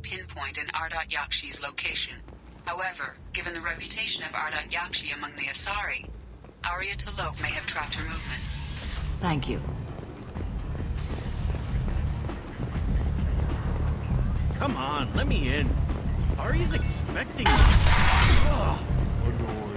Pinpoint an ardat yakshi's location. However, given the reputation of ardat yakshi among the Asari, Arya T'Loak may have tracked her movements. Thank you. Come on, let me in. Arya's expecting me. Ugh, annoying.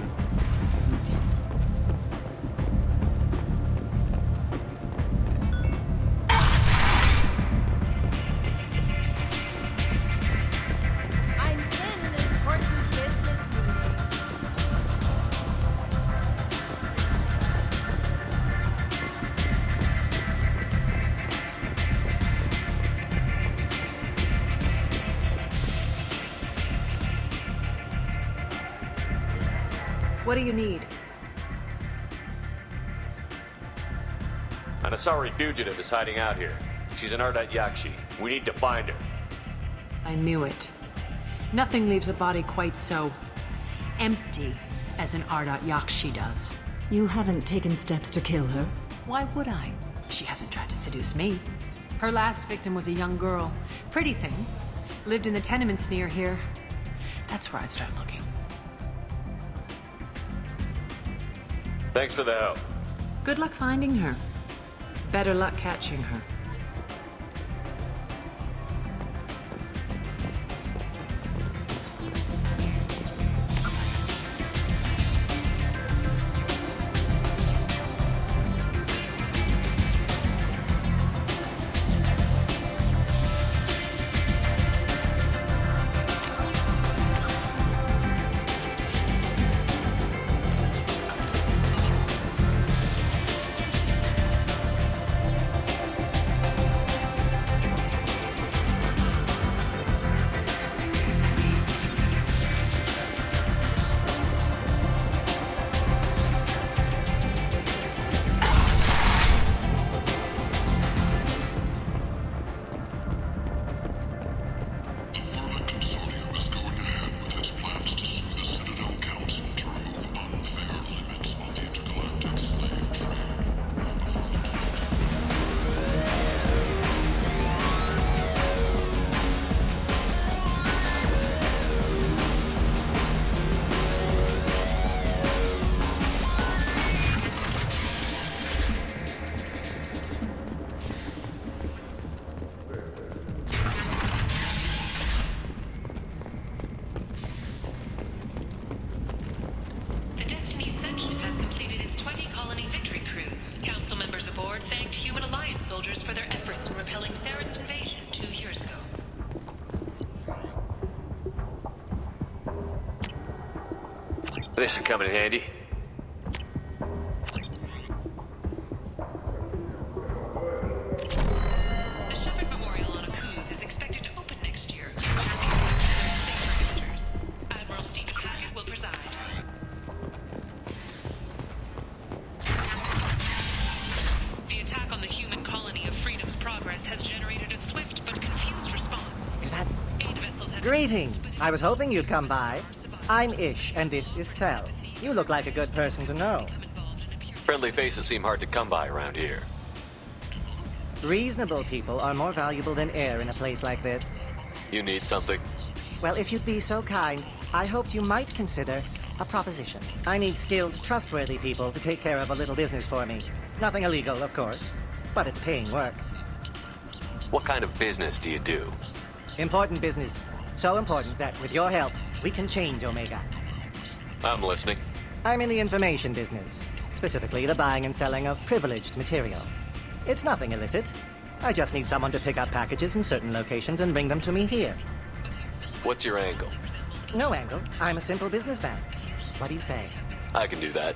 What do you need? An Asari fugitive is hiding out here. She's an ardat yakshi. We need to find her. I knew it. Nothing leaves a body quite so empty as an ardat yakshi does. You haven't taken steps to kill her? Why would I? She hasn't tried to seduce me. Her last victim was a young girl. Pretty thing. Lived in the tenements near here. That's where I'd start looking. Thanks for the help. Good luck finding her. Better luck catching her. This should come in handy. The Shepherd Memorial on Akuz is expected to open next year. Visitors. Admiral Steve Hackett will preside. The attack on the human colony of Freedom's Progress has generated a swift but confused response. Is that... 8 vessels have... Greetings. I was hoping you'd come by. I'm Ish, and this is Sel. You look like a good person to know. Friendly faces seem hard to come by around here. Reasonable people are more valuable than air in a place like this. You need something? Well, if you'd be so kind, I hoped you might consider A proposition. I need skilled, trustworthy people to take care of a little business for me. Nothing illegal, of course, but it's paying work. What kind of business do you do? Important business. So important that, with your help, we can change Omega. I'm listening. I'm in the information business, specifically the buying and selling of privileged material. It's nothing illicit. I just need someone to pick up packages in certain locations and bring them to me here. What's your angle? No angle. I'm a simple businessman. What do you say? I can do that.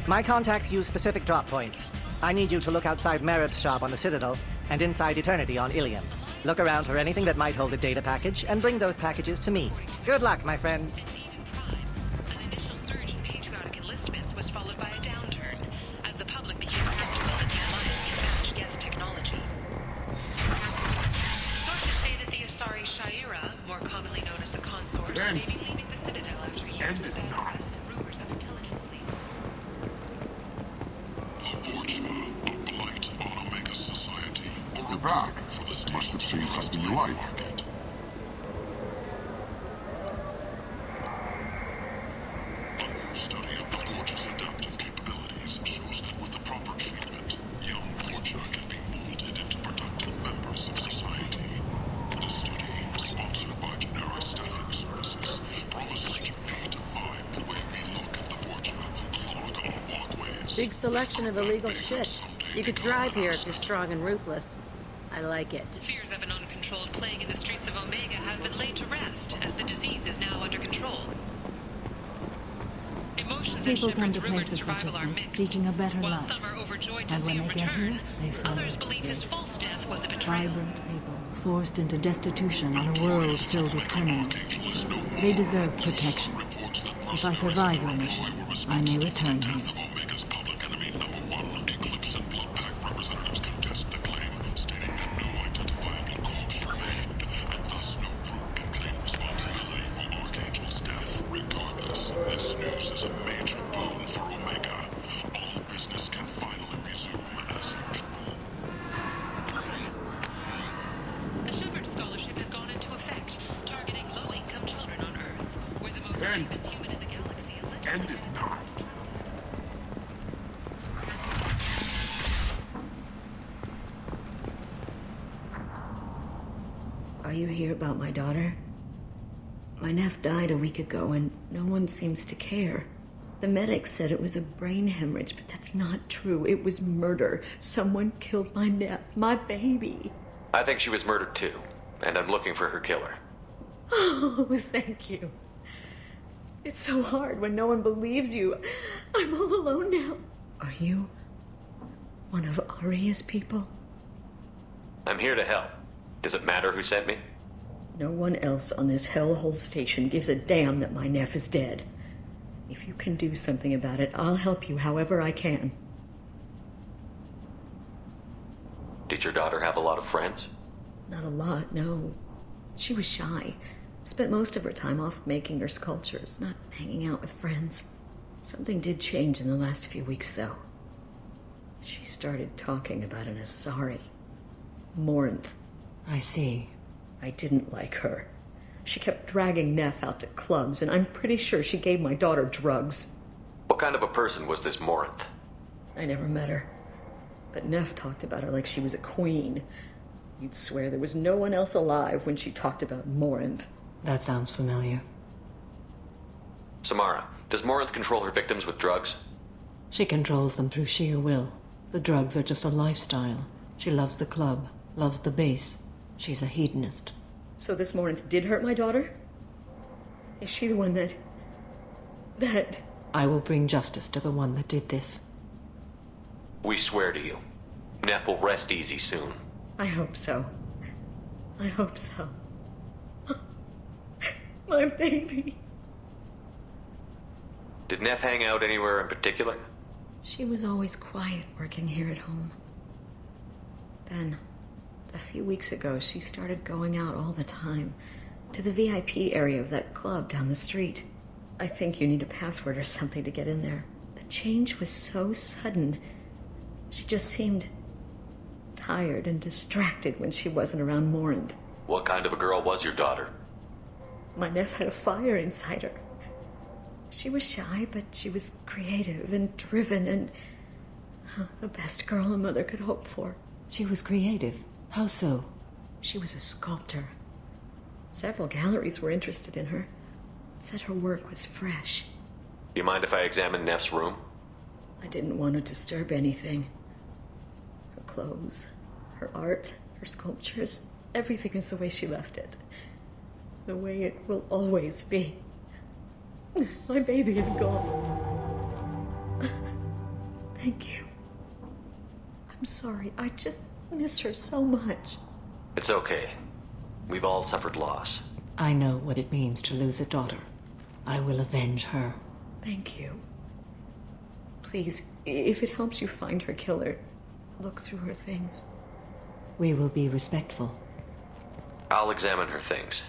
My contacts use specific drop points. I need you to look outside Merib's shop on the Citadel and inside Eternity on Ilium. Look around for anything that might hold a data package and bring those packages to me. Good luck, my friends. An initial surge in patriotic enlistments was followed by a downturn as the public became skeptical in the Alliance Geth technology. Sources say that the Asari Shaira, more commonly known as the Consort, may be leaving the Citadel after years of unrest and rumors of intelligence leaks. You're back. Must have seen something you like. Study of the Forge's adaptive capabilities shows that with the proper treatment, young Forger can be molded into productive members of society. The study, sponsored by Genera Staffing Services, promises to redefine the way we look at the Forger who clog our walkways. Big selection of illegal shit. You could thrive here if you're strong and ruthless. I like it. Fears of an uncontrolled plague in the streets of Omega have been laid to rest, as the disease is now under control. Emotions People and come Shepard's to rumored places such survival as are this, mixed. seeking a better While life. some are overjoyed to And see when him they get return, here, they find others believe his this. false death was a betrayal. Vibrant people, forced into destitution in a world filled with criminals. They deserve protection. If I survive your mission, I may return here. Omega's public enemy #1, Eclipse and Bloodpack representatives contest the claim, stating that no identifiable corpse remained, and thus no group can claim responsibility for Archangel's death. Regardless, this news is a major boon for Omega. All business can finally resume as usual. The Shepard Scholarship has gone into effect, targeting low-income children on Earth, where the most End. famous human in the galaxy is living. End is not. Are you here about my daughter? My nephew died a week ago and no one seems to care. The medics said it was a brain hemorrhage, but that's not true. It was murder. Someone killed my nephew, my baby. I think she was murdered too, and I'm looking for her killer. Oh, thank you. It's so hard when no one believes you. I'm all alone now. Are you one of Aria's people? I'm here to help. Does it matter who sent me? No one else on this hellhole station gives a damn that my nephew is dead. If you can do something about it, I'll help you however I can. Did your daughter have a lot of friends? Not a lot, no. She was shy. Spent most of her time off making her sculptures, not hanging out with friends. Something did change in the last few weeks, though. She started talking about an Asari. Morinth. I see. I didn't like her. She kept dragging Neff out to clubs, and I'm pretty sure she gave my daughter drugs. What kind of a person was this Morinth? I never met her. But Neff talked about her like she was a queen. You'd swear there was no one else alive when she talked about Morinth. That sounds familiar. Samara, does Morinth control her victims with drugs? She controls them through sheer will. The drugs are just a lifestyle. She loves the club, loves the base. She's a hedonist. So this Morinth did hurt my daughter? Is she the one that... I will bring justice to the one that did this. We swear to you. Neff will rest easy soon. I hope so. I hope so. My baby. Did Neff hang out anywhere in particular? She was always quiet working here at home. Then, a few weeks ago, she started going out all the time to the VIP area of that club down the street. I think you need a password or something to get in there. The change was so sudden. She just seemed tired and distracted when she wasn't around Morinth. What kind of a girl was your daughter? My nephew had a fire inside her. She was shy, but she was creative and driven and the best girl a mother could hope for. She was creative. How so? She was a sculptor. Several galleries were interested in her. Said her work was fresh. You mind if I examine Neff's room? I didn't want to disturb anything. Her clothes, her art, her sculptures, everything is the way she left it. The way it will always be. My baby is gone. Thank you. I'm sorry. I just miss her so much. It's okay. We've all suffered loss. I know what it means to lose a daughter. I will avenge her. Thank you. Please, if it helps you find her killer, look through her things. We will be respectful. I'll examine her things.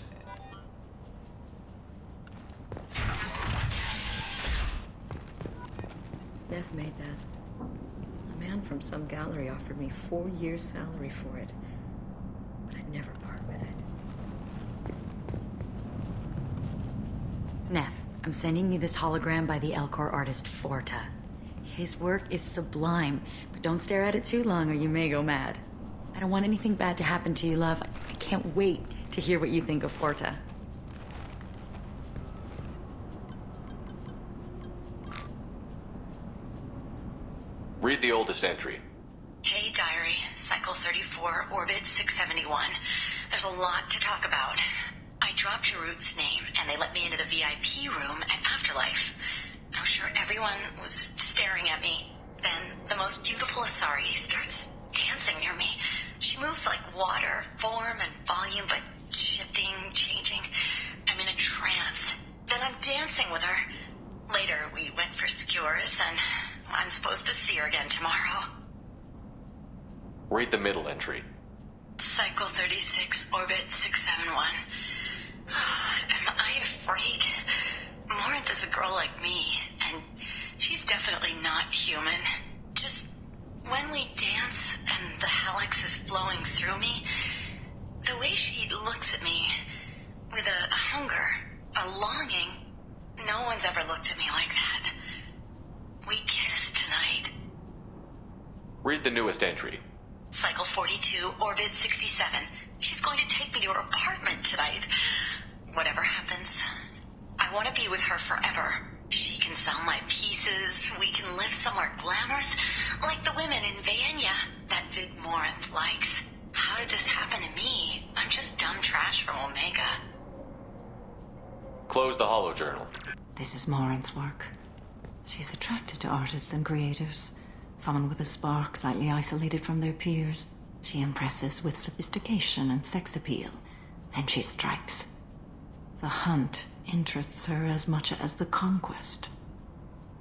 Neff made that. A man from some gallery offered me 4 years' salary for it, but I'd never part with it. Neff, I'm sending you this hologram by the Elcor artist Forta. His work is sublime, but don't stare at it too long or you may go mad. I don't want anything bad to happen to you, love. I can't wait to hear what you think of Forta. Read the oldest entry. Hey, diary. Cycle 34, orbit 671. There's a lot to talk about. I dropped Jarut's name, and they let me into the VIP room at Afterlife. I'm sure everyone was staring at me. Then the most beautiful Asari starts dancing near me. She moves like water, form and volume, but shifting, changing. I'm in a trance. Then I'm dancing with her. Later, we went for skewers, and I'm supposed to see her again tomorrow. Read the middle entry. Cycle 36, orbit 671. Am I a freak? Morinth is a girl like me, and she's definitely not human. Just when we dance and the helix is flowing through me, the way she looks at me with a hunger, a longing, no one's ever looked at me like that. We kissed tonight. Read the newest entry. Cycle 42, orbit 67. She's going to take me to her apartment tonight. Whatever happens, I want to be with her forever. She can sell my pieces. We can live somewhere glamorous, like the women in Vanya that Vid Morinth likes. How did this happen to me? I'm just dumb trash from Omega. Close the holojournal. This is Morinth's work. She's attracted to artists and creators. Someone with a spark, slightly isolated from their peers. She impresses with sophistication and sex appeal. Then she strikes. The hunt interests her as much as the conquest.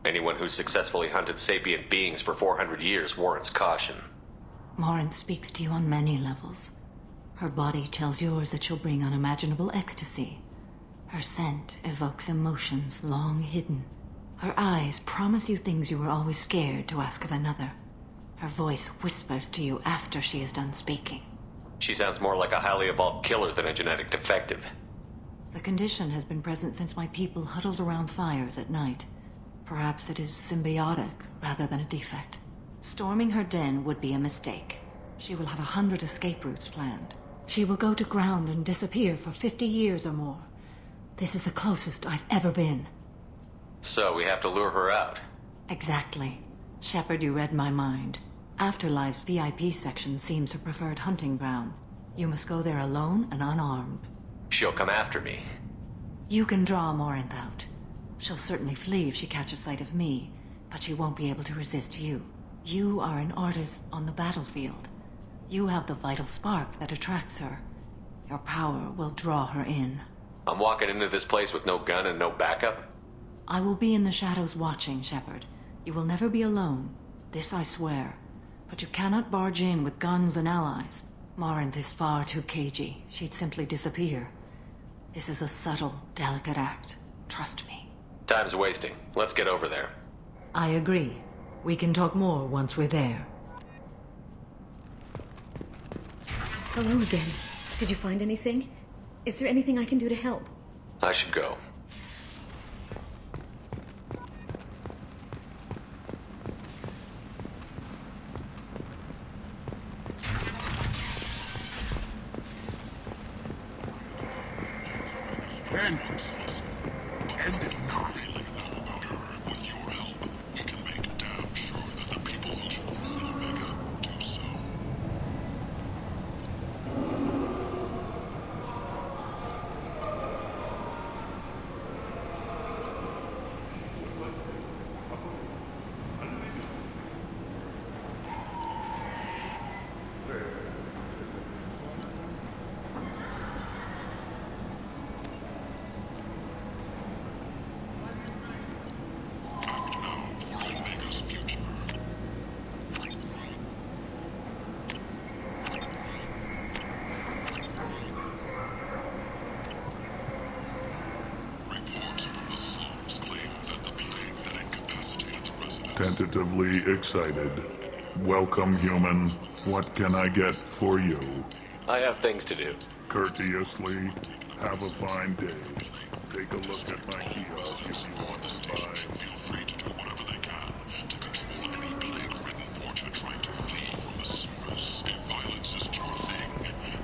Anyone who's successfully hunted sapient beings for 400 years warrants caution. Morinth speaks to you on many levels. Her body tells yours that she'll bring unimaginable ecstasy. Her scent evokes emotions long hidden. Her eyes promise you things you were always scared to ask of another. Her voice whispers to you after she is done speaking. She sounds more like a highly evolved killer than a genetic defective. The condition has been present since my people huddled around fires at night. Perhaps it is symbiotic rather than a defect. Storming her den would be a mistake. She will have 100 escape routes planned. She will go to ground and disappear for 50 years or more. This is the closest I've ever been. So we have to lure her out. Exactly. Shepard, you read my mind. Afterlife's VIP section seems her preferred hunting ground. You must go there alone and unarmed. She'll come after me. You can draw Morinth out. She'll certainly flee if she catches sight of me, but she won't be able to resist you. You are an artist on the battlefield. You have the vital spark that attracts her. Your power will draw her in. I'm walking into this place with no gun and no backup? I will be in the shadows watching, Shepard. You will never be alone. This I swear. But you cannot barge in with guns and allies. Morinth is far too cagey. She'd simply disappear. This is a subtle, delicate act. Trust me. Time's wasting. Let's get over there. I agree. We can talk more once we're there. Hello again. Did you find anything? Is there anything I can do to help? I should go. end. End it now. With your help, we can make damn sure that the people who should rule Omega do so. Tentatively excited. Welcome, human. What can I get for you? I have things to do. Courteously, have a fine day. Take a look at my kiosk if you want to buy. Feel free to do whatever they can to control any plague-ridden fortune trying to flee from the source. If violence is your thing,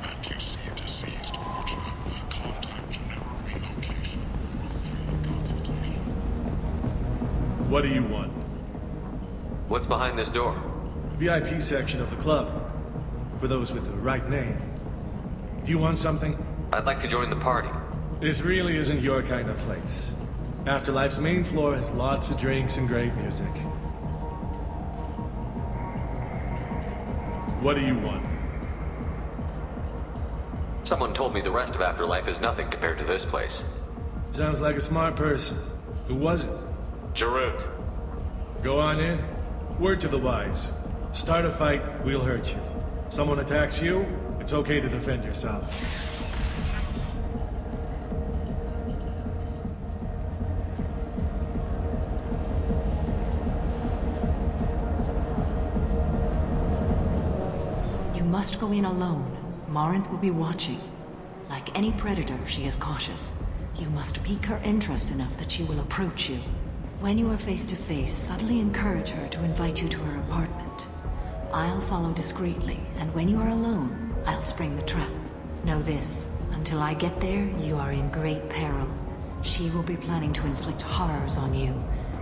and you see deceased torture, contact General Relocation for a free consultation. What do you want? What's behind this door? VIP section of the club. For those with the right name. Do you want something? I'd like to join the party. This really isn't your kind of place. Afterlife's main floor has lots of drinks and great music. What do you want? Someone told me the rest of Afterlife is nothing compared to this place. Sounds like a smart person. Who was it? Jarut. Go on in. Word to the wise. Start a fight, we'll hurt you. Someone attacks you, it's okay to defend yourself. You must go in alone. Morinth will be watching. Like any predator, she is cautious. You must pique her interest enough that she will approach you. When you are face to face, subtly encourage her to invite you to her apartment. I'll follow discreetly, and when you are alone, I'll spring the trap. Know this, until I get there, you are in great peril. She will be planning to inflict horrors on you.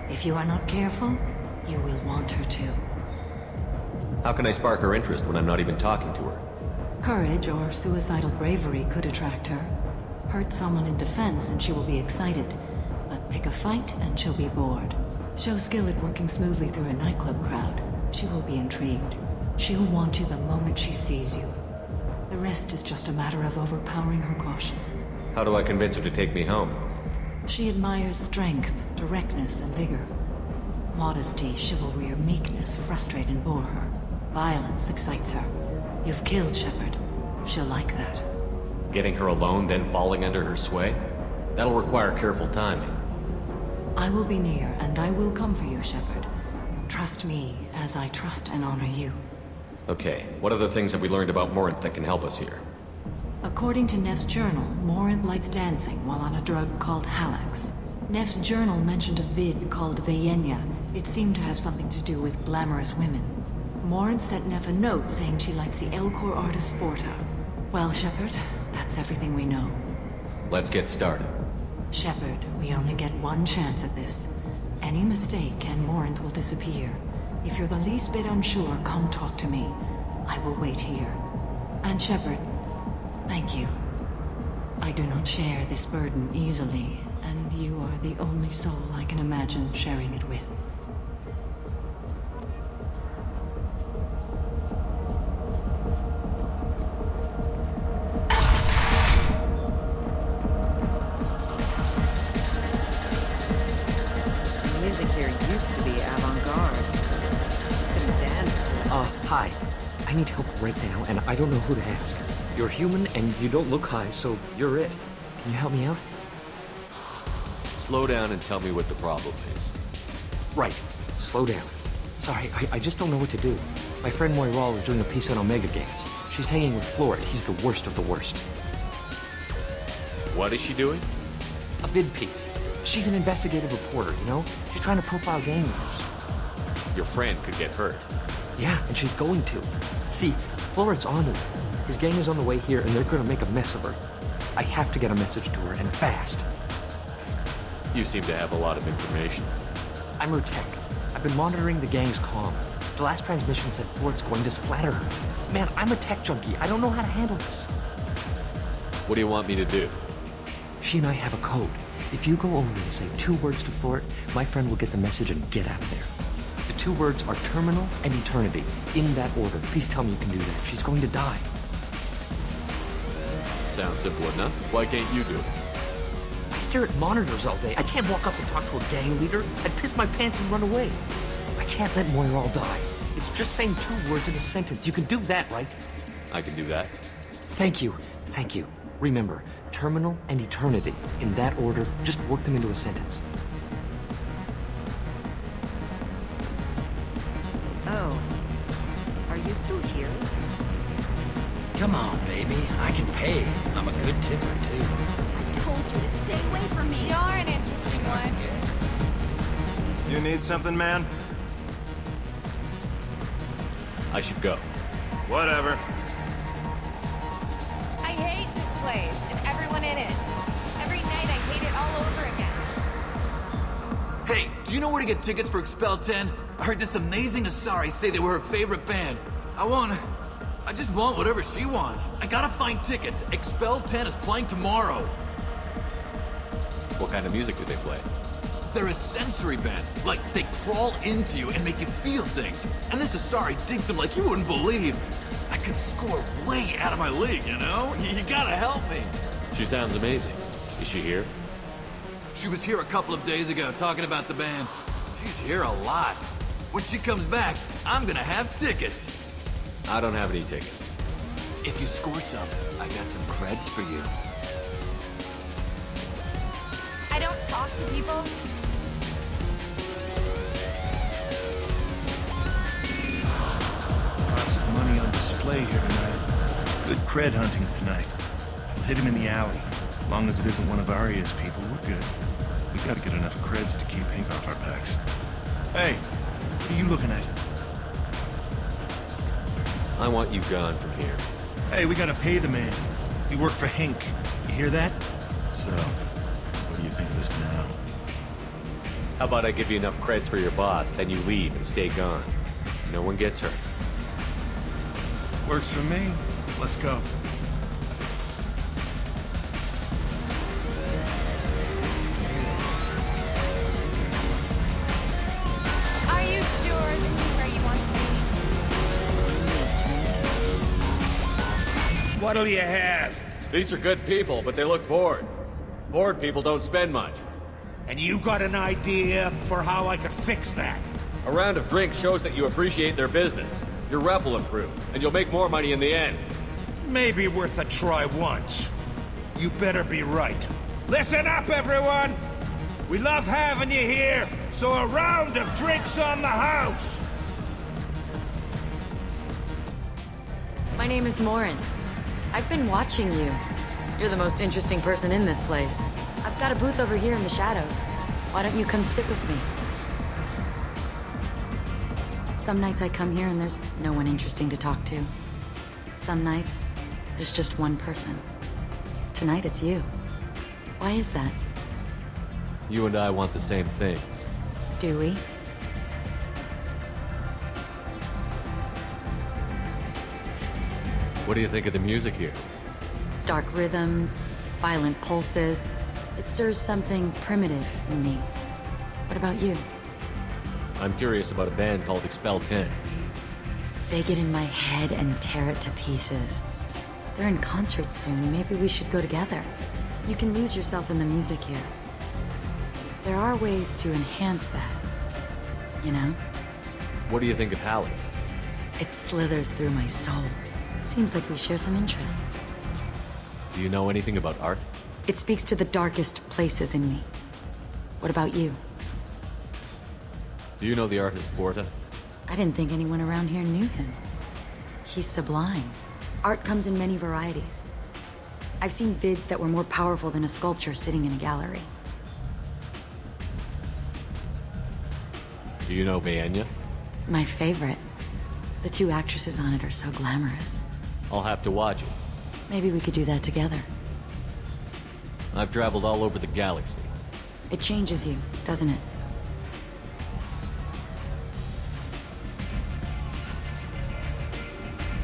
If you are not careful, you will want her to. How can I spark her interest when I'm not even talking to her? Courage or suicidal bravery could attract her. Hurt someone in defense and she will be excited. But pick a fight and she'll be bored. Show skill at working smoothly through a nightclub crowd. She will be intrigued. She'll want you the moment she sees you. The rest is just a matter of overpowering her caution. How do I convince her to take me home? She admires strength, directness, and vigor. Modesty, chivalry, or meekness frustrate and bore her. Violence excites her. You've killed Shepard. She'll like that. Getting her alone, then falling under her sway? That'll require careful timing. I will be near, and I will come for you, Shepard. Trust me, as I trust and honor you. Okay, what other things have we learned about Morinth that can help us here? According to Neff's journal, Morinth likes dancing while on a drug called Halax. Neff's journal mentioned a vid called Vayenya. It seemed to have something to do with glamorous women. Morinth sent Neff a note saying she likes the Elcor artist Forta. Well, Shepard, that's everything we know. Let's get started. Shepard, we only get one chance at this. Any mistake and Morinth will disappear. If you're the least bit unsure, come talk to me. I will wait here. And Shepard, thank you. I do not share this burden easily, and you are the only soul I can imagine sharing it with. Hi. I need help right now, and I don't know who to ask. You're human, and you don't look high, so you're it. Can you help me out? Slow down and tell me what the problem is. Right. Slow down. Sorry, I just don't know what to do. My friend Moiral is doing a piece on Omega Games. She's hanging with Flora. He's the worst of the worst. What is she doing? A vid piece. She's an investigative reporter, you know? She's trying to profile gang members. Your friend could get hurt. Yeah, and she's going to. See, Flora's on it. His gang is on the way here, and they're gonna make a mess of her. I have to get a message to her, and fast. You seem to have a lot of information. I'm her tech. I've been monitoring the gang's comm. The last transmission said Floret's going to splatter her. Man, I'm a tech junkie. I don't know how to handle this. What do you want me to do? She and I have a code. If you go over and say 2 words to Floret, my friend will get the message and get out of there. The 2 words are terminal and eternity, in that order. Please tell me you can do that. She's going to die. Sounds simple enough. Why can't you do it? I stare at monitors all day. I can't walk up and talk to a gang leader. I'd piss my pants and run away. I can't let Moira die. It's just saying 2 words in a sentence. You can do that, right? I can do that. Thank you. Thank you. Remember, terminal and eternity. In that order, just work them into a sentence. Oh. Are you still here? Come on, baby. I can pay. I'm a good tipper, too. I told you to stay away from me. You're an interesting one. You need something, man? I should go. Whatever. I hate this place and everyone in it. Every night I hate it all over again. Hey, do you know where to get tickets for Expel 10? I heard this amazing Asari say they were her favorite band. I just want whatever she wants. I gotta find tickets. Expel 10 is playing tomorrow. What kind of music do they play? They're a sensory band. Like, they crawl into you and make you feel things. And this Asari digs them like you wouldn't believe. I could score way out of my league, you know? You gotta help me. She sounds amazing. Is she here? She was here a couple of days ago talking about the band. She's here a lot. When she comes back, I'm gonna have tickets. I don't have any tickets. If you score some, I got some creds for you. I don't talk to people. Lots of money on display here tonight. Good cred hunting tonight. We'll hit him in the alley. As long as it isn't one of Arya's people, we're good. We gotta get enough creds to keep ink off our backs. Hey, what are you looking at? I want you gone from here. Hey, we gotta pay the man. We work for Hink. You hear that? So, what do you think of this now? How about I give you enough creds for your boss, then you leave and stay gone. No one gets hurt. Works for me. Let's go. Are you sure this is where you want to be? What'll you have? These are good people, but they look bored. Bored people don't spend much. And you got an idea for how I could fix that? A round of drinks shows that you appreciate their business. Your rep will improve, and you'll make more money in the end. Maybe worth a try once. You better be right. Listen up, everyone! We love having you here, so a round of drinks on the house! My name is Morin. I've been watching you. You're the most interesting person in this place. I've got a booth over here in the shadows. Why don't you come sit with me? Some nights I come here and there's no one interesting to talk to. Some nights, there's just one person. Tonight it's you. Why is that? You and I want the same things. Do we? What do you think of the music here? Dark rhythms, violent pulses. It stirs something primitive in me. What about you? I'm curious about a band called Expel 10. They get in my head and tear it to pieces. They're in concert soon. Maybe we should go together. You can lose yourself in the music here. There are ways to enhance that, you know? What do you think of Hallie? It slithers through my soul. Seems like we share some interests. Do you know anything about art? It speaks to the darkest places in me. What about you? Do you know the artist Porta? I didn't think anyone around here knew him. He's sublime. Art comes in many varieties. I've seen vids that were more powerful than a sculpture sitting in a gallery. Do you know Vienya? My favorite. The 2 actresses on it are so glamorous. I'll have to watch it. Maybe we could do that together. I've traveled all over the galaxy. It changes you, doesn't it?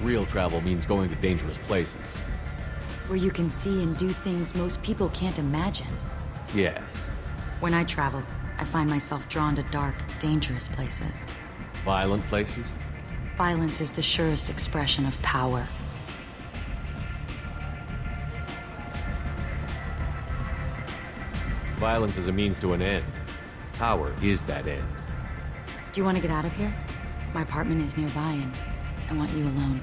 Real travel means going to dangerous places. Where you can see and do things most people can't imagine. Yes. When I travel, I find myself drawn to dark, dangerous places. Violent places? Violence is the surest expression of power. Violence is a means to an end. Power is that end. Do you want to get out of here? My apartment is nearby and I want you alone.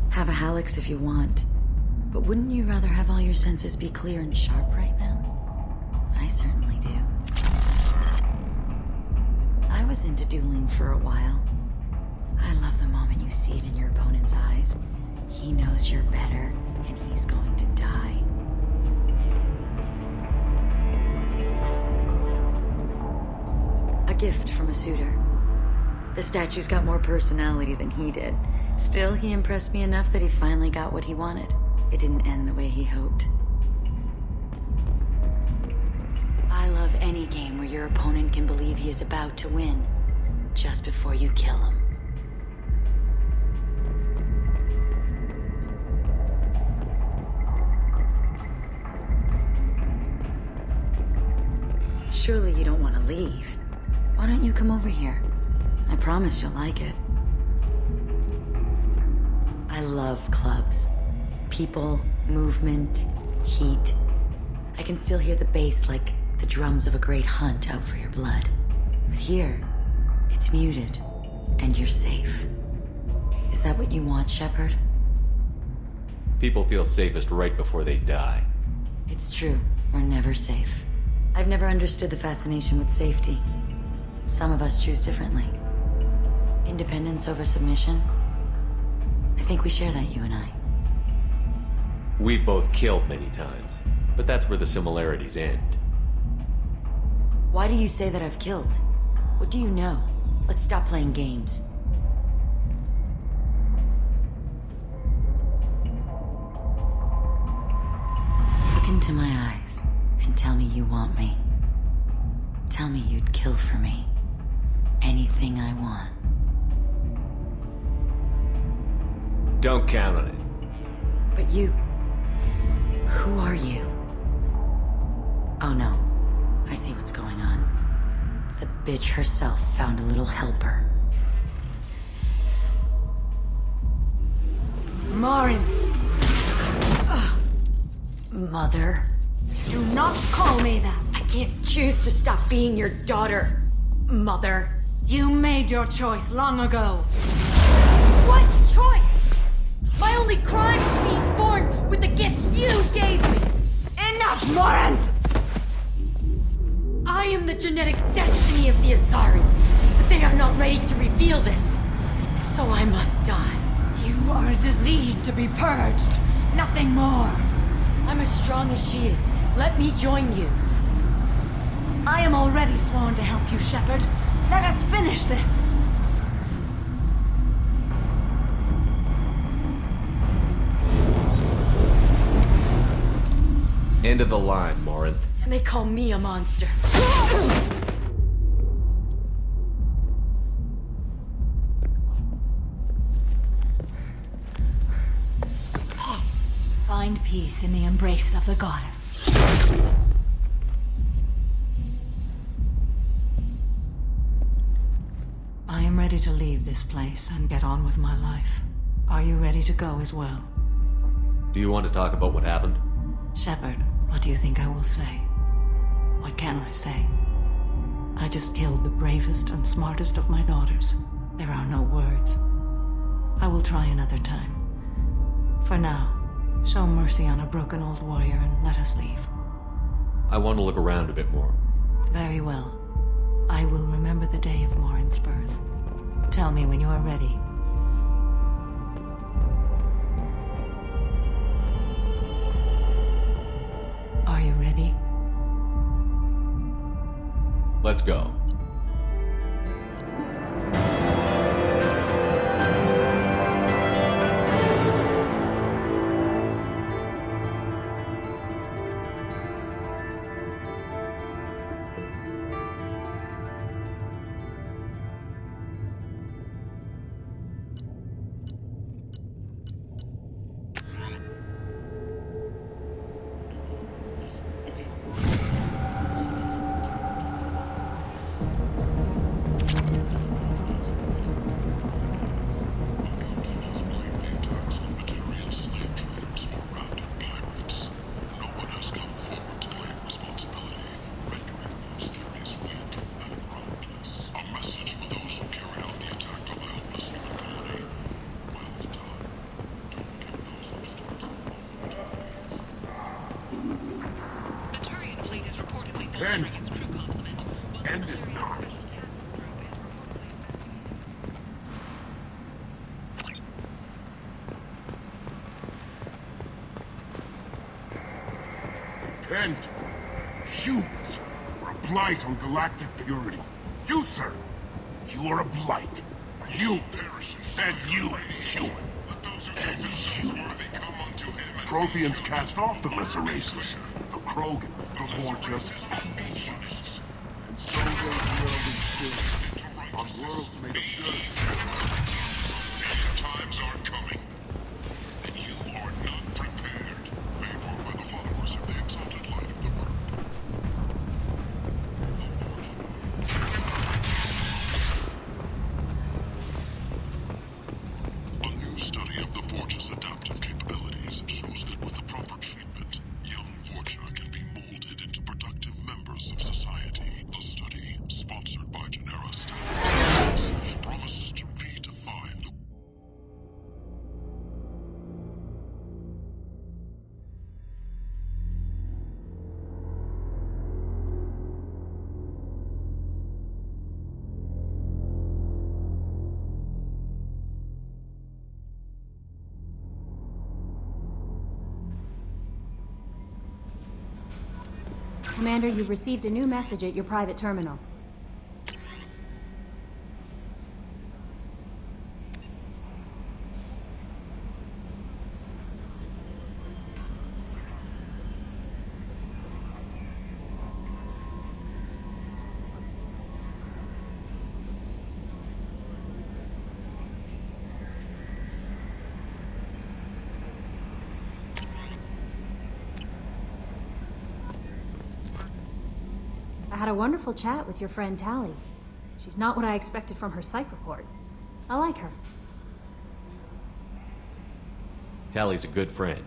Have a Hallex if you want, but wouldn't you rather have all your senses be clear and sharp right now? I certainly do. I was into dueling for a while. I love the moment you see it in your opponent's eyes. He knows you're better, and he's going to die. A gift from a suitor. The statue's got more personality than he did. Still, he impressed me enough that he finally got what he wanted. It didn't end the way he hoped. I love any game where your opponent can believe he is about to win, just before you kill him. Surely you don't want to leave. Why don't you come over here? I promise you'll like it. I love clubs. People, movement, heat. I can still hear the bass like the drums of a great hunt out for your blood. But here, it's muted, and you're safe. Is that what you want, Shepard? People feel safest right before they die. It's true. We're never safe. I've never understood the fascination with safety. Some of us choose differently. Independence over submission. I think we share that, you and I. We've both killed many times, but that's where the similarities end. Why do you say that I've killed? What do you know? Let's stop playing games. Look into my eyes and tell me you want me. Tell me you'd kill for me. Anything I want. Don't count on it. But you... Who are you? Oh no. I see what's going on. The bitch herself found a little helper. Marin! Mother. Do not call me that. I can't choose to stop being your daughter. Mother. You made your choice long ago. What choice? My only crime was being born with the gifts you gave me. Enough, Morin! I am the genetic destiny of the Asari, but they are not ready to reveal this. So I must die. You are a disease to be purged. Nothing more. I'm as strong as she is. Let me join you. I am already sworn to help you, Shepard. Let us finish this. End of the line, Morin. And they call me a monster. Find peace in the embrace of the goddess. I am ready to leave this place and get on with my life. Are you ready to go as well? Do you want to talk about what happened? Shepard, what do you think I will say? What can I say? I just killed the bravest and smartest of my daughters. There are no words. I will try another time. For now, show mercy on a broken old warrior and let us leave. I want to look around a bit more. Very well. I will remember the day of Morin's birth. Tell me when you are ready. Are you ready? Let's go. End is not. Repent. Humans are a blight on galactic purity. You, sir, you are a blight. You, and you, human. And you. Protheans cast off the lesser races. The Krogan, the Vorcha, and the humans. And so they dwell in still on worlds made of dirt. These times are coming. And you are not prepared. Paid for by the followers of the exalted light of the world. A new study of the Vorcha's adaptive capabilities shows that with the proper treatment, young Vorcha can be molded into productive members of society. The study, sponsored by Genera Studies, promises to redefine the Commander, you've received a new message at your private terminal. I had a wonderful chat with your friend Tally. She's not what I expected from her psych report. I like her. Tally's a good friend.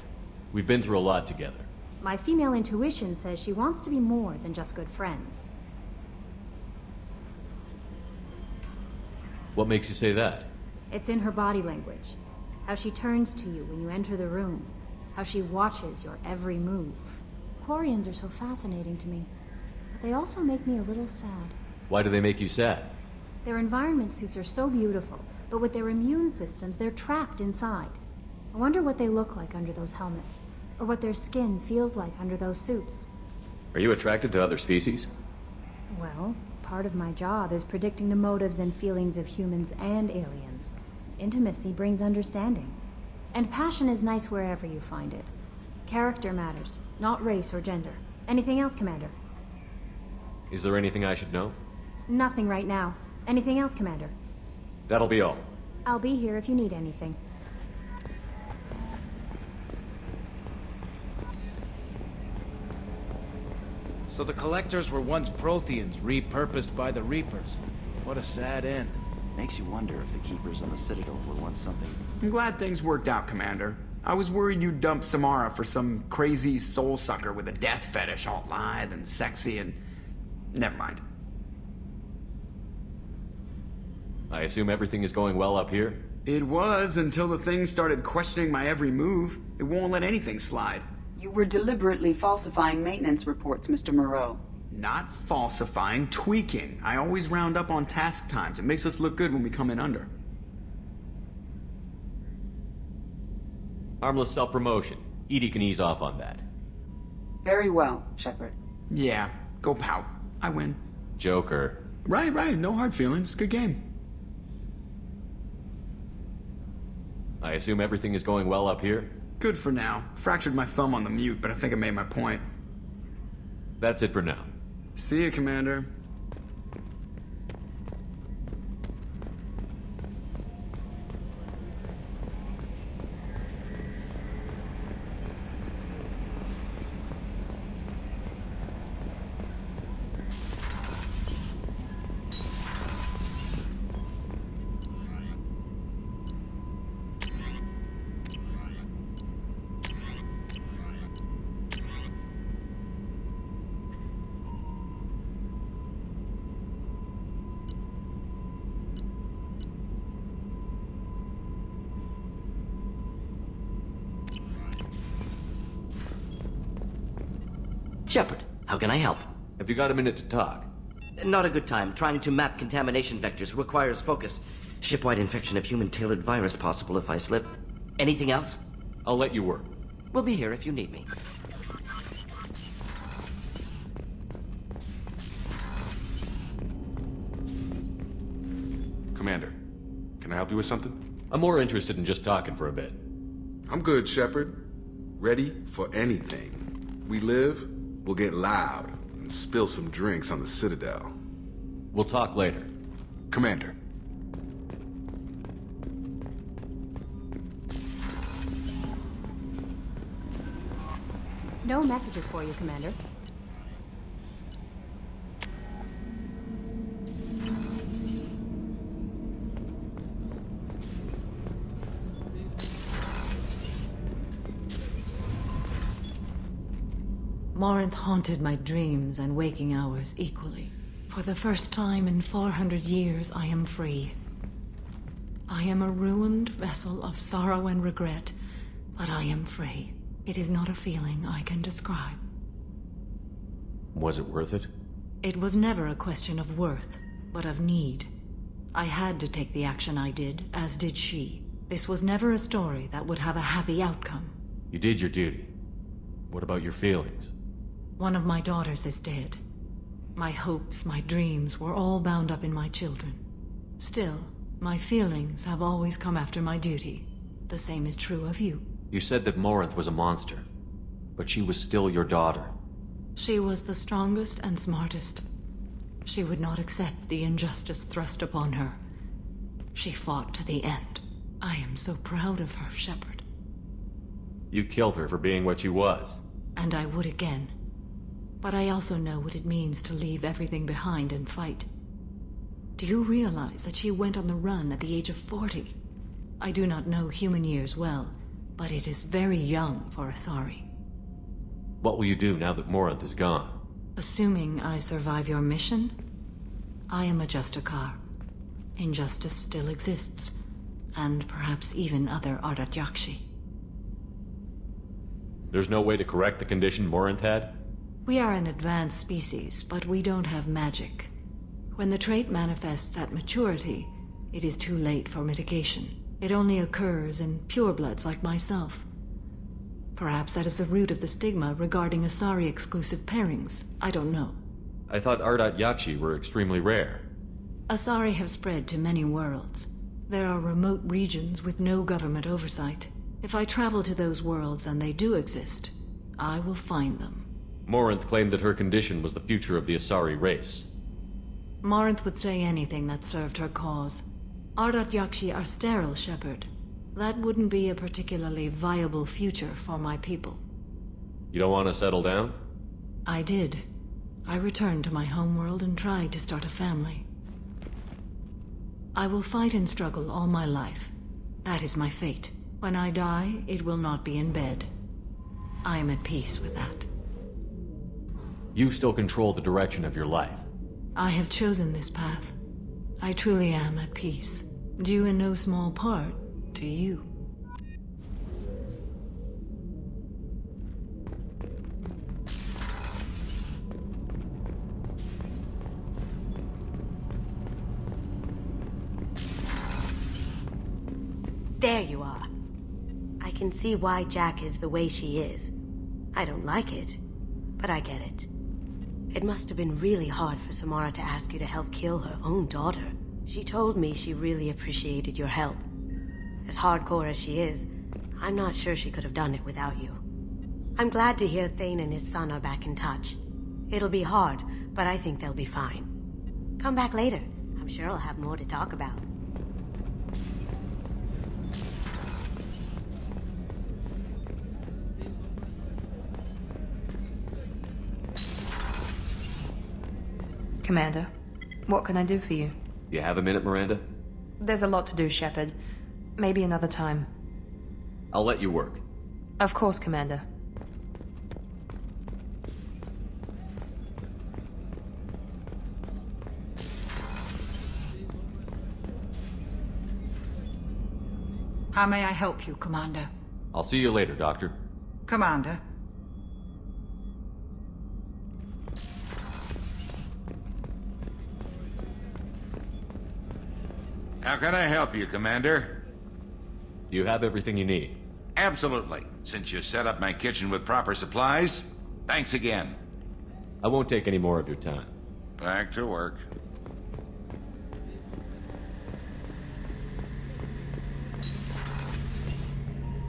We've been through a lot together. My female intuition says she wants to be more than just good friends. What makes you say that? It's in her body language. How she turns to you when you enter the room. How she watches your every move. Quarians are so fascinating to me. But they also make me a little sad. Why do they make you sad? Their environment suits are so beautiful, but with their immune systems, they're trapped inside. I wonder what they look like under those helmets, or what their skin feels like under those suits. Are you attracted to other species? Well, part of my job is predicting the motives and feelings of humans and aliens. Intimacy brings understanding. And passion is nice wherever you find it. Character matters, not race or gender. Anything else, Commander? Is there anything I should know? Nothing right now. Anything else, Commander? That'll be all. I'll be here if you need anything. So the Collectors were once Protheans, repurposed by the Reapers. What a sad end. Makes you wonder if the Keepers on the Citadel were once something. I'm glad things worked out, Commander. I was worried you'd dump Samara for some crazy soul sucker with a death fetish, all lithe and sexy and... Never mind. I assume everything is going well up here? It was until the thing started questioning my every move. It won't let anything slide. You were deliberately falsifying maintenance reports, Mr. Moreau. Not falsifying, tweaking. I always round up on task times. It makes us look good when we come in under. Harmless self-promotion. Edie can ease off on that. Very well, Shepard. Yeah, go pout. I win. Joker. Right. No hard feelings. Good game. I assume everything is going well up here? Good for now. Fractured my thumb on the mute, but I think I made my point. That's it for now. See you, Commander. Shepard, how can I help? Have you got a minute to talk? Not a good time. Trying to map contamination vectors requires focus. Shipwide infection of human-tailored virus possible if I slip. Anything else? I'll let you work. We'll be here if you need me. Commander, can I help you with something? I'm more interested in just talking for a bit. I'm good, Shepard. Ready for anything. We live, we'll get loud and spill some drinks on the Citadel. We'll talk later. Commander. No messages for you, Commander. Morinth haunted my dreams and waking hours equally. For the first time in 400 years, I am free. I am a ruined vessel of sorrow and regret, but I am free. It is not a feeling I can describe. Was it worth it? It was never a question of worth, but of need. I had to take the action I did, as did she. This was never a story that would have a happy outcome. You did your duty. What about your feelings? One of my daughters is dead. My hopes, my dreams were all bound up in my children. Still, my feelings have always come after my duty. The same is true of you. You said that Morinth was a monster, but she was still your daughter. She was the strongest and smartest. She would not accept the injustice thrust upon her. She fought to the end. I am so proud of her, Shepard. You killed her for being what she was. And I would again. But I also know what it means to leave everything behind and fight. Do you realize that she went on the run at the age of 40? I do not know human years well, but it is very young for Asari. What will you do now that Morinth is gone? Assuming I survive your mission, I am a Justikar. Injustice still exists, and perhaps even other ardat yakshi. There's no way to correct the condition Morinth had? We are an advanced species, but we don't have magic. When the trait manifests at maturity, it is too late for mitigation. It only occurs in purebloods like myself. Perhaps that is the root of the stigma regarding Asari-exclusive pairings. I don't know. I thought ardat yakshi were extremely rare. Asari have spread to many worlds. There are remote regions with no government oversight. If I travel to those worlds and they do exist, I will find them. Morinth claimed that her condition was the future of the Asari race. Morinth would say anything that served her cause. Ardat yakshi are sterile, Shepard. That wouldn't be a particularly viable future for my people. You don't want to settle down? I did. I returned to my homeworld and tried to start a family. I will fight and struggle all my life. That is my fate. When I die, it will not be in bed. I am at peace with that. You still control the direction of your life. I have chosen this path. I truly am at peace, due in no small part to you. There you are. I can see why Jack is the way she is. I don't like it, but I get it. It must have been really hard for Samara to ask you to help kill her own daughter. She told me she really appreciated your help. As hardcore as she is, I'm not sure she could have done it without you. I'm glad to hear Thane and his son are back in touch. It'll be hard, but I think they'll be fine. Come back later. I'm sure I'll have more to talk about. Commander, what can I do for you? You have a minute, Miranda? There's a lot to do, Shepard. Maybe another time. I'll let you work. Of course, Commander. How may I help you, Commander? I'll see you later, Doctor. Commander. How can I help you, Commander? You have everything you need. Absolutely. Since you set up my kitchen with proper supplies, thanks again. I won't take any more of your time. Back to work.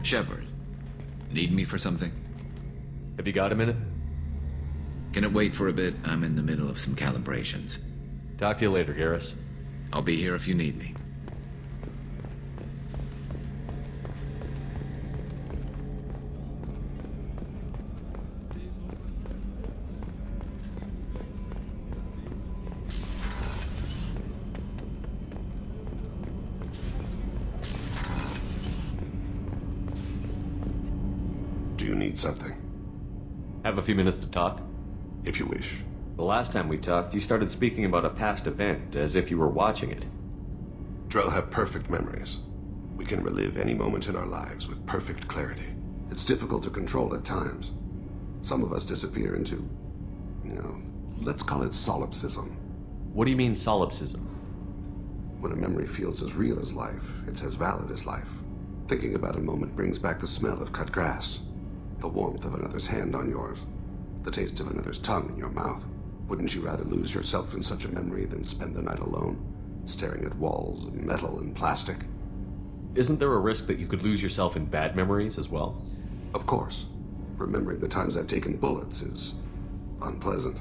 Shepard, need me for something? Have you got a minute? Can it wait for a bit? I'm in the middle of some calibrations. Talk to you later, Garrus. I'll be here if you need me. Do you need something? Have a few minutes to talk? If you wish. The last time we talked, you started speaking about a past event, as if you were watching it. Drell have perfect memories. We can relive any moment in our lives with perfect clarity. It's difficult to control at times. Some of us disappear into, let's call it solipsism. What do you mean, solipsism? When a memory feels as real as life, it's as valid as life. Thinking about a moment brings back the smell of cut grass, the warmth of another's hand on yours, the taste of another's tongue in your mouth. Wouldn't you rather lose yourself in such a memory than spend the night alone, staring at walls of metal and plastic? Isn't there a risk that you could lose yourself in bad memories as well? Of course. Remembering the times I've taken bullets is unpleasant.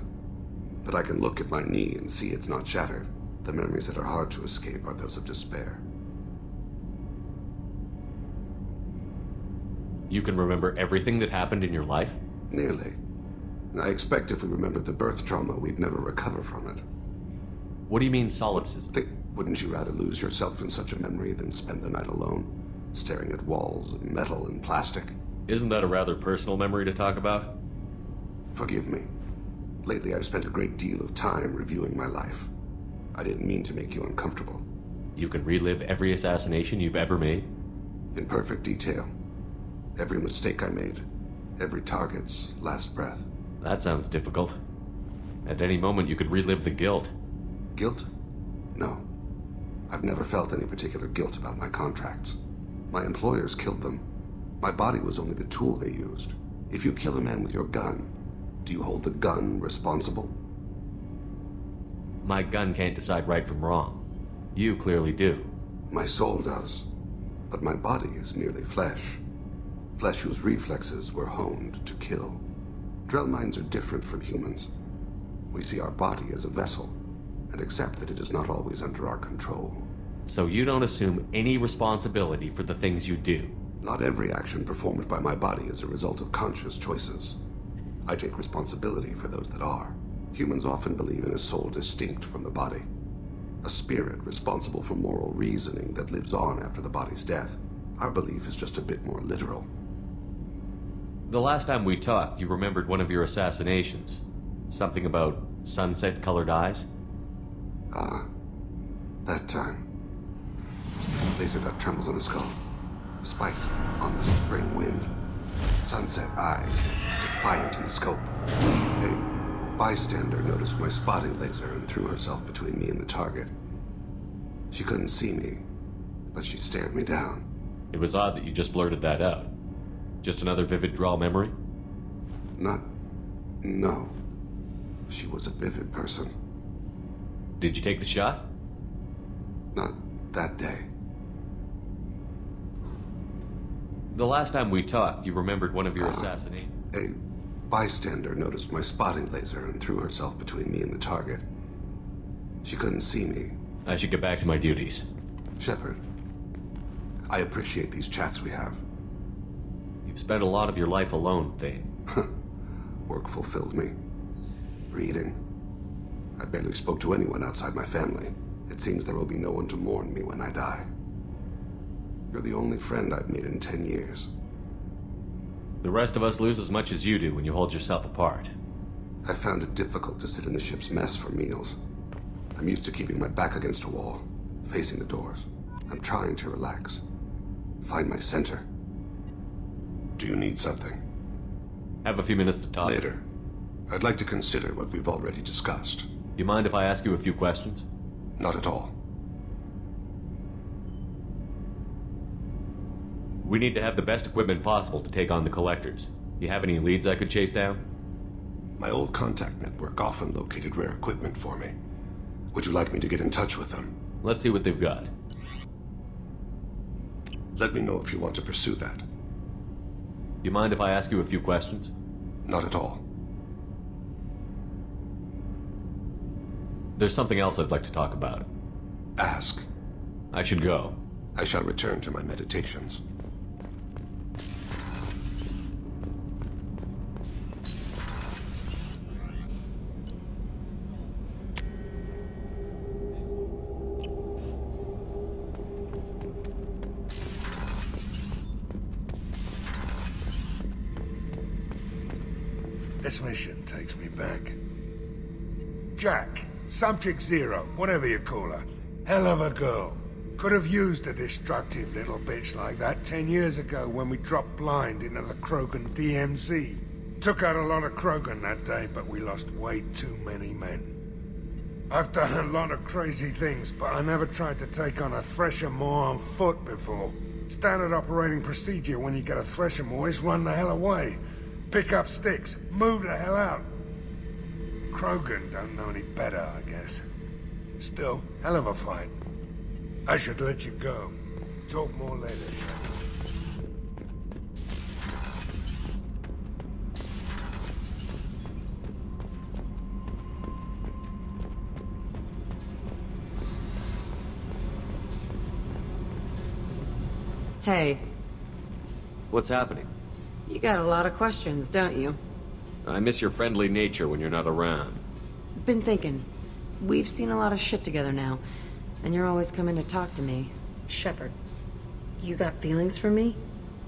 But I can look at my knee and see it's not shattered. The memories that are hard to escape are those of despair. You can remember everything that happened in your life? Nearly. I expect if we remembered the birth trauma, we'd never recover from it. What do you mean, solipsism? Wouldn't you rather lose yourself in such a memory than spend the night alone, staring at walls of metal and plastic? Isn't that a rather personal memory to talk about? Forgive me. Lately, I've spent a great deal of time reviewing my life. I didn't mean to make you uncomfortable. You can relive every assassination you've ever made? In perfect detail. Every mistake I made. Every target's last breath. That sounds difficult. At any moment, you could relive the guilt. Guilt? No. I've never felt any particular guilt about my contracts. My employers killed them. My body was only the tool they used. If you kill a man with your gun, do you hold the gun responsible? My gun can't decide right from wrong. You clearly do. My soul does. But my body is merely flesh. Flesh whose reflexes were honed to kill. Drell minds are different from humans. We see our body as a vessel, and accept that it is not always under our control. So you don't assume any responsibility for the things you do? Not every action performed by my body is a result of conscious choices. I take responsibility for those that are. Humans often believe in a soul distinct from the body. A spirit responsible for moral reasoning that lives on after the body's death. Our belief is just a bit more literal. The last time we talked, you remembered one of your assassinations. Something about sunset-colored eyes? Ah, that time. Laser dot trembles on the skull. Spice on the spring wind. Sunset eyes, defiant in the scope. A bystander noticed my spotting laser and threw herself between me and the target. She couldn't see me, but she stared me down. It was odd that you just blurted that out. Just another vivid Drell memory? No. She was a vivid person. Did you take the shot? Not that day. The last time we talked, you remembered one of your assassinations. A bystander noticed my spotting laser and threw herself between me and the target. She couldn't see me. I should get back to my duties. Shepard, I appreciate these chats we have. You've spent a lot of your life alone, Thane. Work fulfilled me. Reading. I barely spoke to anyone outside my family. It seems there will be no one to mourn me when I die. You're the only friend I've made in 10 years. The rest of us lose as much as you do when you hold yourself apart. I found it difficult to sit in the ship's mess for meals. I'm used to keeping my back against a wall, facing the doors. I'm trying to relax. Find my center. Do you need something? Have a few minutes to talk. Later. I'd like to consider what we've already discussed. You mind if I ask you a few questions? Not at all. We need to have the best equipment possible to take on the collectors. You have any leads I could chase down? My old contact network often located rare equipment for me. Would you like me to get in touch with them? Let's see what they've got. Let me know if you want to pursue that. You mind if I ask you a few questions? Not at all. There's something else I'd like to talk about. Ask. I should go. I shall return to my meditations. This mission takes me back. Jack, Subject Zero, whatever you call her. Hell of a girl. Could have used a destructive little bitch like that 10 years ago when we dropped blind into the Krogan DMZ. Took out a lot of Krogan that day, but we lost way too many men. I've done a lot of crazy things, but I never tried to take on a Thresher Maw on foot before. Standard operating procedure when you get a Thresher Maw is run the hell away. Pick up sticks, move the hell out. Krogan don't know any better, I guess. Still, hell of a fight. I should let you go. Talk more later. Hey. What's happening? You got a lot of questions, don't you? I miss your friendly nature when you're not around. Been thinking. We've seen a lot of shit together now, and you're always coming to talk to me. Shepard, you got feelings for me?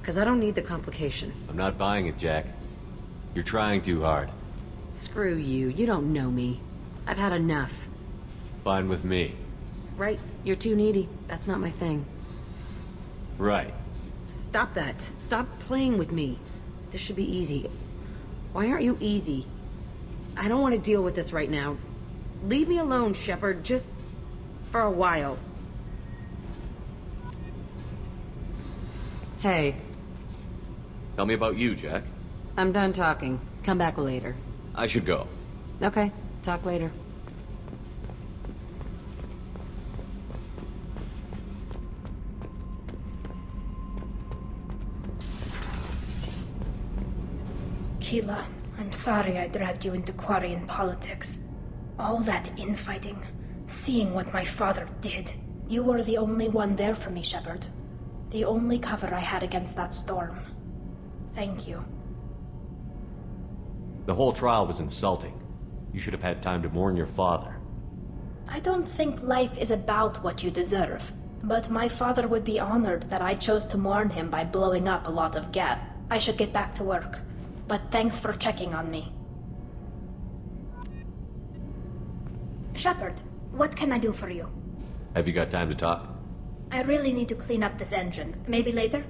Because I don't need the complication. I'm not buying it, Jack. You're trying too hard. Screw you. You don't know me. I've had enough. Fine with me. Right? You're too needy. That's not my thing. Right. Stop that. Stop playing with me. This should be easy. Why aren't you easy? I don't want to deal with this right now. Leave me alone, Shepard. Just for a while. Hey. Tell me about you, Jack. I'm done talking. Come back later. I should go. Okay. Talk later. Keela, I'm sorry I dragged you into Quarian politics. All that infighting, seeing what my father did. You were the only one there for me, Shepard. The only cover I had against that storm. Thank you. The whole trial was insulting. You should have had time to mourn your father. I don't think life is about what you deserve, but my father would be honored that I chose to mourn him by blowing up a lot of gas. I should get back to work. But thanks for checking on me. Shepard, what can I do for you? Have you got time to talk? I really need to clean up this engine. Maybe later?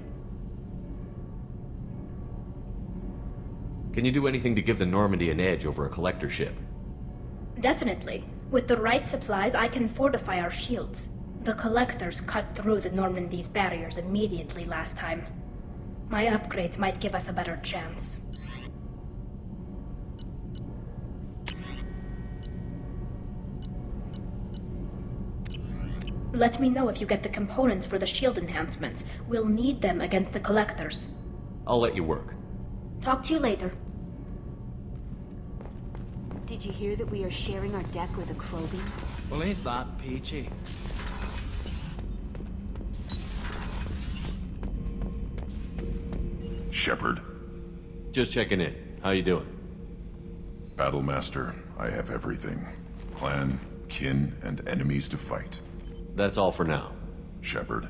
Can you do anything to give the Normandy an edge over a collector ship? Definitely. With the right supplies, I can fortify our shields. The collectors cut through the Normandy's barriers immediately last time. My upgrades might give us a better chance. Let me know if you get the components for the shield enhancements. We'll need them against the collectors. I'll let you work. Talk to you later. Did you hear that we are sharing our deck with a Krogan? Well, ain't that peachy? Shepard. Just checking in. How you doing? Battlemaster, I have everything. Clan, kin, and enemies to fight. That's all for now. Shepard,